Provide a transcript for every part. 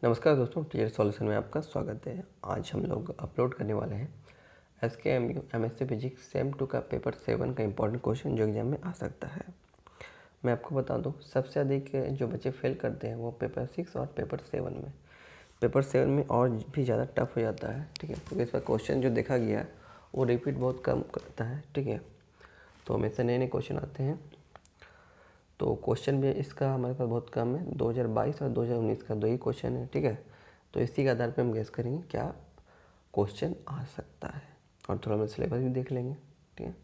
नमस्कार दोस्तों, teacher solution में आपका स्वागत है। आज हम लोग अपलोड करने वाले हैं SKMU MSc फिजिक्स सेम 2 का पेपर 7 का इम्पोर्टेंट क्वेश्चन जो एग्जाम में आ सकता है। मैं आपको बता दूं, सबसे अधिक जो बच्चे फेल करते हैं वो पेपर 6 और पेपर 7 में। पेपर 7 में और भी ज़्यादा टफ हो जाता है, ठीक है, क्योंकि इसका क्वेश्चन जो देखा गया है वो रिपीट बहुत कम करता है, ठीक है। तो हमेशा नए नए क्वेश्चन आते हैं, तो क्वेश्चन भी इसका हमारे पास बहुत कम है। 2022 और 2019 का 2 ही क्वेश्चन है, ठीक है। तो इसी के आधार पे हम गेस करेंगे क्या क्वेश्चन आ सकता है, और थोड़ा मैं सिलेबस भी देख लेंगे, ठीक है।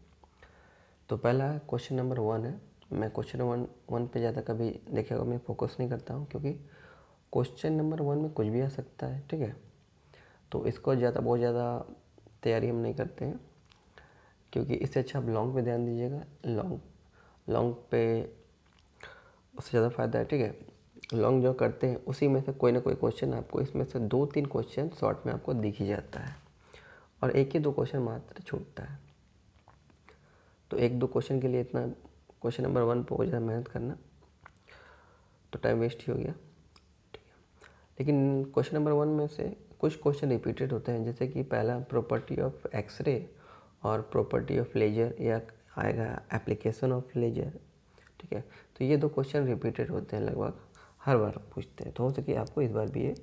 तो पहला क्वेश्चन नंबर 1 है। मैं क्वेश्चन वन पे ज़्यादा कभी देखिएगा मैं फोकस नहीं करता हूँ, क्योंकि क्वेश्चन नंबर 1 में कुछ भी आ सकता है, ठीक है। तो इसको बहुत ज़्यादा तैयारी हम नहीं करते हैं, क्योंकि इससे अच्छा आप लॉन्ग पे ध्यान दीजिएगा। लॉन्ग पे उससे ज़्यादा फ़ायदा है, ठीक है। लॉन्ग जो करते हैं उसी में से कोई ना कोई क्वेश्चन आपको, इसमें से 2-3 क्वेश्चन शॉर्ट में आपको दिख ही जाता है, और 1 ही 2 क्वेश्चन मात्र छूटता है। तो 1-2 क्वेश्चन के लिए इतना क्वेश्चन नंबर 1 पर बहुत ज़्यादा मेहनत करना तो टाइम वेस्ट ही हो गया, ठीक है। लेकिन क्वेश्चन नंबर 1 में से कुछ क्वेश्चन रिपीटेड होते हैं, जैसे कि पहला प्रॉपर्टी ऑफ एक्सरे और प्रॉपर्टी ऑफ लेजर, या आएगा एप्लीकेशन ऑफ लेजर, ठीक है। तो ये 2 क्वेश्चन रिपीटेड होते हैं, लगभग हर बार पूछते हैं, तो हो सके आपको इस बार भी ये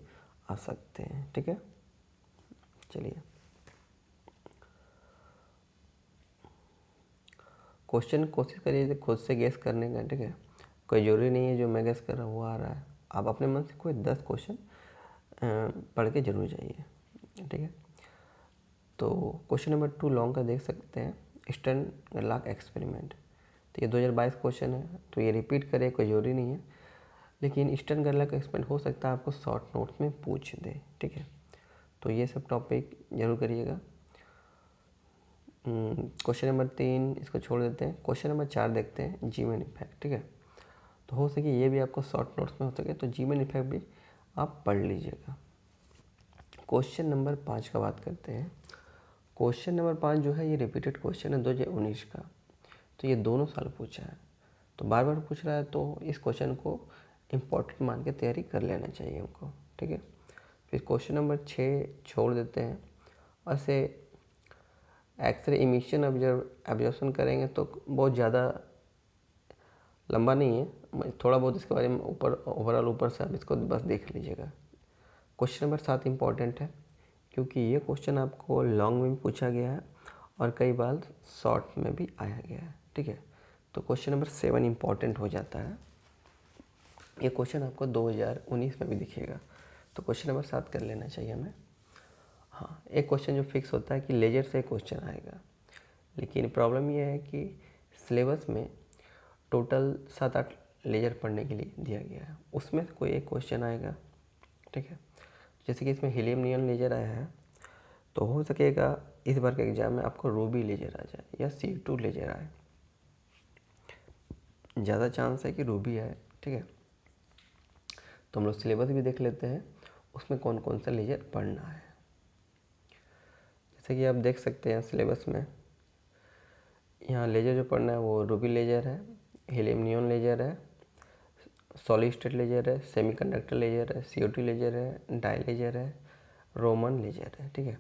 आ सकते हैं, ठीक है। चलिए, क्वेश्चन कोशिश करिए खुद से गेस करने का, ठीक है। कोई ज़रूरी नहीं है जो मैं गेस कर रहा हूँ वो आ रहा है। आप अपने मन से कोई 10 क्वेश्चन पढ़ के जरूर जाइए, ठीक है। तो क्वेश्चन नंबर 2 लॉन्ग का देख सकते हैं, स्टर्न-गेरलाच एक्सपेरिमेंट। तो ये 2022 क्वेश्चन है, तो ये रिपीट करे कोई ज़रूरी नहीं है, लेकिन स्टर्न-गेरलाच एक्सपेरिमेंट हो सकता है आपको शॉर्ट नोट्स में पूछ दे, ठीक है। तो ये सब टॉपिक जरूर करिएगा। क्वेश्चन नंबर 3 इसको छोड़ देते हैं। क्वेश्चन नंबर 4 देखते हैं, जीमैन इफेक्ट, ठीक है। तो हो सके ये भी आपको शॉर्ट नोट्स में हो सके, तो जीमैन इफेक्ट भी आप पढ़ लीजिएगा। क्वेश्चन नंबर 5 का बात करते हैं। क्वेश्चन नंबर 5 जो है ये रिपीटेड क्वेश्चन है 2019 का, तो ये दोनों साल पूछा है, तो बार बार पूछ रहा है, तो इस क्वेश्चन को इम्पोर्टेंट मान के तैयारी कर लेना चाहिए हमको, ठीक है। फिर क्वेश्चन नंबर 6 छोड़ देते हैं। ऐसे एक्सरे इमिशन ऑब्जर्वेशन करेंगे तो बहुत ज़्यादा लंबा नहीं है, थोड़ा बहुत इसके बारे में ओवरऑल ऊपर से आप इसको बस देख लीजिएगा। क्वेश्चन नंबर 7 इम्पॉर्टेंट है, क्योंकि ये क्वेश्चन आपको लॉन्ग में भी पूछा गया है और कई बार शॉर्ट में भी आया गया है, ठीक है। तो क्वेश्चन नंबर 7 इम्पॉर्टेंट हो जाता है। ये क्वेश्चन आपको 2019 में भी दिखेगा, तो क्वेश्चन नंबर 7 कर लेना चाहिए हमें। हाँ, एक क्वेश्चन जो फिक्स होता है कि लेजर से क्वेश्चन आएगा, लेकिन प्रॉब्लम ये है कि सिलेबस में टोटल 7-8 लेजर पढ़ने के लिए दिया गया है, उसमें से कोई एक क्वेश्चन आएगा, ठीक है। जैसे कि इसमें हीलियम नियॉन लेजर आया है, तो हो सकेगा इस बार के एग्ज़ाम में आपको रूबी लेजर आ जाए या C2 लेजर आए, ज़्यादा चांस है कि रूबी आए, ठीक है। तो हम लोग सिलेबस भी देख लेते हैं, उसमें कौन कौन सा लेजर पढ़ना है। जैसे कि आप देख सकते हैं सिलेबस में, यहाँ लेजर जो पढ़ना है वो रूबी लेजर है, हीलियम नियॉन लेजर है, सॉलिड स्टेट लेजर है, सेमीकंडक्टर लेजर है, CO2 लेजर है, डाई लेजर है, रोमन लेजर है, ठीक है।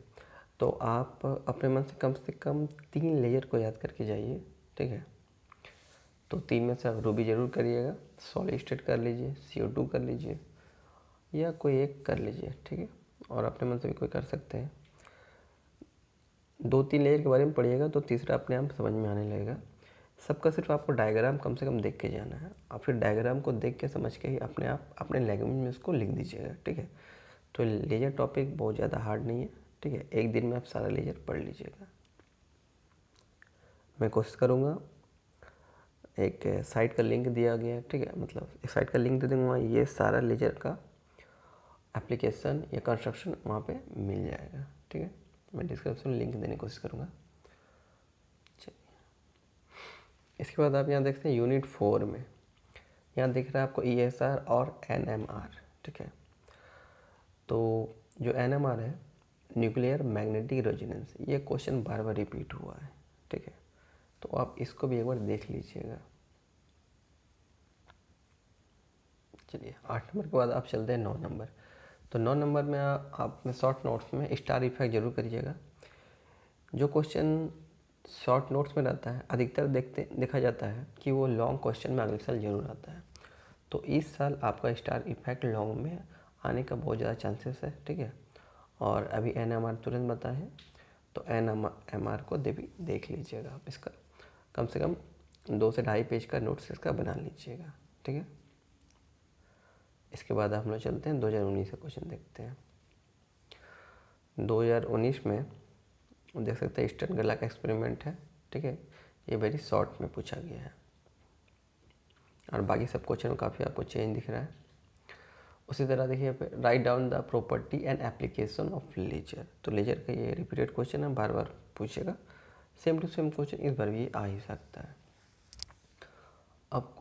तो आप अपने मन से कम 3 लेजर को याद करके जाइए, ठीक है। तो 3 में से आप रूबी ज़रूर करिएगा, सॉलिड स्टेट कर लीजिए, CO2 कर लीजिए, या कोई एक कर लीजिए, ठीक है। और अपने मन से भी कोई कर सकते हैं। 2-3 लेयर के बारे में पढ़िएगा तो तीसरा अपने आप समझ में आने लगेगा। सबका सिर्फ आपको डायग्राम कम से कम देख के जाना है, और फिर डायग्राम को देख के समझ के ही अपने आप अपने लैंग्वेज में उसको लिख दीजिएगा, ठीक है। तो लेजर टॉपिक बहुत ज़्यादा हार्ड नहीं है, ठीक है। एक दिन में आप सारा लेजर पढ़ लीजिएगा। मैं कोशिश करूँगा, एक साइट का लिंक दिया गया है, ठीक है, मतलब एक साइट का लिंक दे दूँगा, ये सारा लेजर का एप्लीकेशन या कंस्ट्रक्शन वहाँ पे मिल जाएगा, ठीक है। मैं डिस्क्रिप्शन में लिंक देने की कोशिश करूँगा। इसके बाद आप यहाँ देखते हैं यूनिट 4 में, यहाँ दिख रहा है आपको ESR और NMR, ठीक है। तो जो NMR है, न्यूक्लियर मैग्नेटिक रेजोनेंस, ये क्वेश्चन बार बार रिपीट हुआ है, ठीक है। तो आप इसको भी एक बार देख लीजिएगा। चलिए, 8 नंबर के बाद आप चलते हैं 9 नंबर। तो 9 नंबर में आप में शॉर्ट नोट्स में स्टार इफेक्ट जरूर करिएगा। जो क्वेश्चन शॉर्ट नोट्स में रहता है अधिकतर देखा जाता है कि वो लॉन्ग क्वेश्चन में अगले साल जरूर आता है। तो इस साल आपका स्टार इफेक्ट लॉन्ग में आने का बहुत ज़्यादा चांसेस है, ठीक है। और अभी NMR तुरंत बता है, तो NMR को देख लीजिएगा आप। इसका कम से कम 2 से ढाई पेज का नोट्स इसका बना लीजिएगा, ठीक है। इसके बाद हम लोग चलते हैं 2019 का क्वेश्चन देखते हैं। 2019 में देख सकते हैं स्टर्न गेरलाच का एक्सपेरिमेंट है, ठीक है। ये वेरी शॉर्ट में पूछा गया है और बाकी सब क्वेश्चन काफ़ी आपको चेंज दिख रहा है। उसी तरह देखिए write down the property and application of ledger. तो लेजर का ये रिपीटेड क्वेश्चन है, बार बार पूछेगा। सेम टू सेम क्वेश्चन इस बार भी आ ही सकता है। अब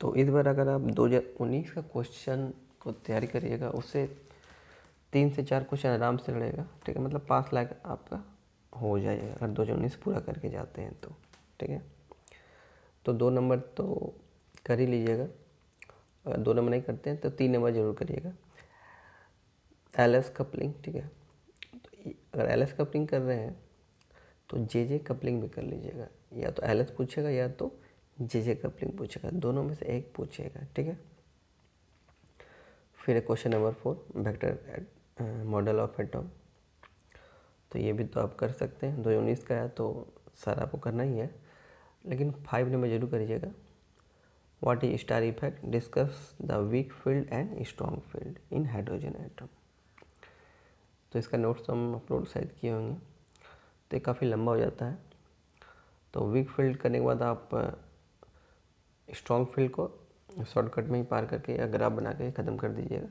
तो इस बार अगर आप 2019 का क्वेश्चन को तैयारी करिएगा, उससे 3 से 4 क्वेश्चन आराम से लड़ेगा, ठीक है। मतलब 5 लाख आपका हो जाएगा अगर 2019 पूरा करके जाते हैं तो, ठीक है। तो 2 नंबर तो कर ही लीजिएगा। अगर 2 नंबर नहीं करते हैं तो 3 नंबर जरूर करिएगा। LS कपलिंग, ठीक है। तो अगर LS कपलिंग कर रहे हैं तो JJ कपलिंग भी कर लीजिएगा। या तो LS पूछेगा या तो JJ कपलिंग पूछेगा, दोनों में से एक पूछेगा, ठीक है। फिर question number 4 vector model of atom. तो ये भी तो आप कर सकते हैं, 2019 का है तो सारा आपको करना ही है, लेकिन 5 नंबर जरूर करिएगा। What is star effect, discuss the weak field and strong field in hydrogen atom. तो इसका नोट्स हम अपलोड शायद किए होंगे, तो ये काफ़ी लंबा हो जाता है। तो वीक फील्ड करने के बाद आप स्ट्रॉन्ग फील्ड को शॉर्टकट में ही पार करके या ग्राफ बना के ख़त्म कर दीजिएगा।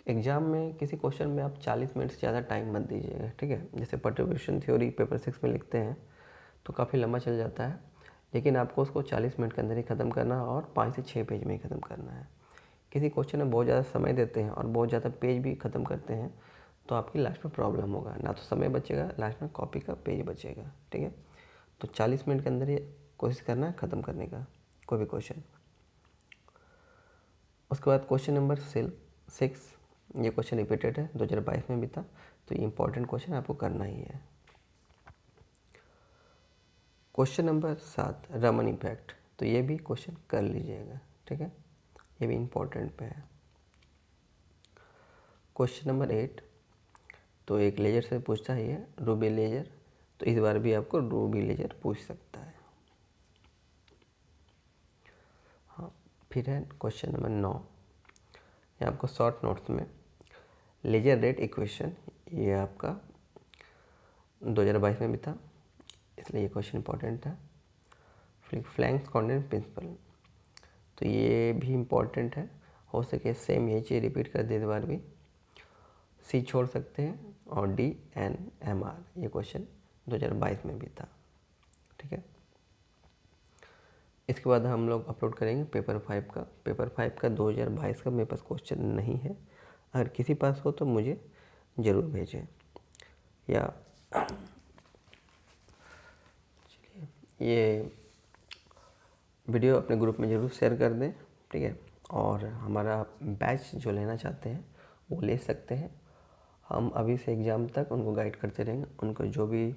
एग्ज़ाम में किसी क्वेश्चन में आप 40 मिनट से ज़्यादा टाइम मत दीजिएगा, ठीक है। जैसे पर्ट्रीब्यूशन थ्योरी पेपर 6 में लिखते हैं तो काफ़ी लंबा चल जाता है, लेकिन आपको उसको 40 मिनट के अंदर ही ख़त्म करना है और 5 से 6 पेज में ही ख़त्म करना है। किसी क्वेश्चन में बहुत ज़्यादा समय देते हैं और बहुत ज़्यादा पेज भी ख़त्म करते हैं तो आपकी लास्ट में प्रॉब्लम होगा, ना तो समय बचेगा, लास्ट में कॉपी का पेज बचेगा, ठीक है। तो 40 मिनट के अंदर ही कोशिश करना है ख़त्म करने का कोई भी क्वेश्चन। उसके बाद क्वेश्चन नंबर 6, ये क्वेश्चन रिपीटेड है, 2022 में भी था, तो ये इंपॉर्टेंट क्वेश्चन आपको करना ही है। क्वेश्चन नंबर 7 रमन इफेक्ट, तो ये भी क्वेश्चन कर लीजिएगा, ठीक है। ये भी इंपॉर्टेंट पे है। क्वेश्चन नंबर 8, तो एक लेजर से पूछता ही है, रूबी लेजर। तो इस बार भी आपको रूबी लेजर पूछ सकता है। हाँ, फिर है क्वेश्चन नंबर 9, ये आपको शॉर्ट नोट्स में लेजर रेट इक्वेशन, ये आपका 2022 में भी था, इसलिए ये क्वेश्चन इंपॉर्टेंट था। फिर फ्लैंक्स कॉन्डेंस प्रिंसिपल, तो ये भी इम्पॉर्टेंट है, हो सके सेम यही चीज़ रिपीट कर दे इस बार भी। C छोड़ सकते हैं और DNMR, ये क्वेश्चन 2022 में भी था, ठीक है। इसके बाद हम लोग अपलोड करेंगे पेपर 5 का। पेपर 5 का 2022 का मेरे पास क्वेश्चन नहीं है, अगर किसी पास हो तो मुझे ज़रूर भेजें, या चलिए ये वीडियो अपने ग्रुप में ज़रूर शेयर कर दें, ठीक है। और हमारा बैच जो लेना चाहते हैं वो ले सकते हैं। हम अभी से एग्ज़ाम तक उनको गाइड करते रहेंगे, उनको जो भी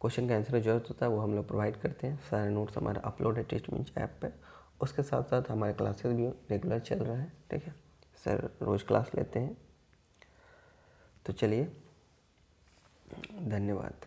क्वेश्चन का आंसर की ज़रूरत होता है वो हम लोग प्रोवाइड करते हैं। सारे नोट्स हमारा अपलोड है टेस्टबेंच ऐप पे। उसके साथ साथ हमारे क्लासेस भी रेगुलर चल रहा है, ठीक है। सर रोज़ क्लास लेते हैं। तो चलिए, धन्यवाद।